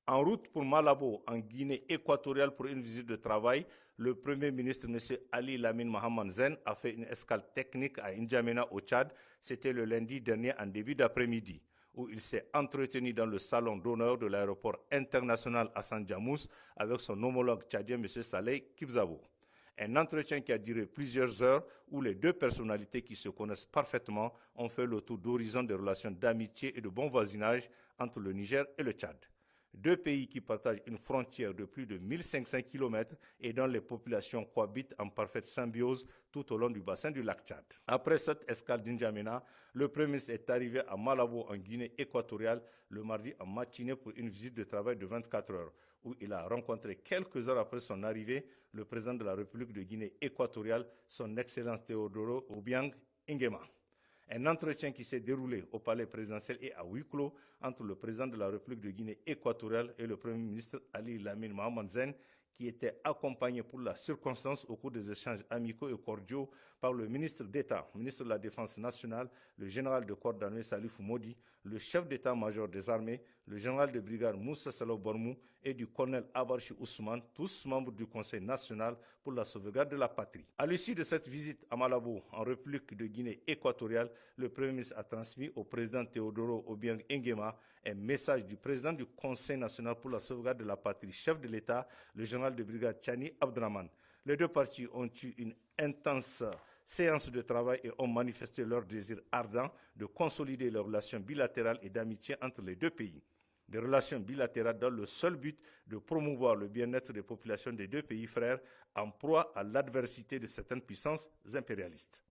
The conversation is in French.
En route pour Malabo, en Guinée équatoriale pour une visite de travail, le Premier ministre M. Ali Lamine Mohamed Zen a fait une escale technique à N'Djamena au Tchad. C'était le lundi dernier en début d'après-midi, où il s'est entretenu dans le salon d'honneur de l'aéroport international Hassan Djamous avec son homologue tchadien M. Saleh Kibzabo. Un entretien qui a duré plusieurs heures où les deux personnalités qui se connaissent parfaitement ont fait le tour d'horizon des relations d'amitié et de bon voisinage entre le Niger et le Tchad. Deux pays qui partagent une frontière de plus de 1500 km et dont les populations cohabitent en parfaite symbiose tout au long du bassin du lac Tchad. Après cette escale d'N'Djamena, le Premier ministre est arrivé à Malabo en Guinée équatoriale le mardi en matinée pour une visite de travail de 24 heures, où il a rencontré quelques heures après son arrivée le président de la République de Guinée équatoriale, son Excellence Théodoro Obiang Nguema. Un entretien qui s'est déroulé au palais présidentiel et à huis clos entre le président de la République de Guinée équatoriale et le Premier ministre Ali Lamine Mohamed Zen, qui était accompagné pour la circonstance au cours des échanges amicaux et cordiaux par le ministre d'État, ministre de la Défense nationale, le général de corps d'armée Salif Modi, le chef d'état-major des armées, le général de brigade Moussa Salo Bormou et du colonel Abarchi Ousmane, tous membres du Conseil national pour la sauvegarde de la patrie. À l'issue de cette visite à Malabo, en République de Guinée équatoriale, le Premier ministre a transmis au président Théodoro Obiang Nguema un message du président du Conseil national pour la sauvegarde de la patrie, chef de l'État, le général de brigade Tchani Abdraman. Les deux parties ont eu une intense séance de travail et ont manifesté leur désir ardent de consolider les relations bilatérales et d'amitié entre les deux pays. Des relations bilatérales dans le seul but de promouvoir le bien-être des populations des deux pays frères en proie à l'adversité de certaines puissances impérialistes.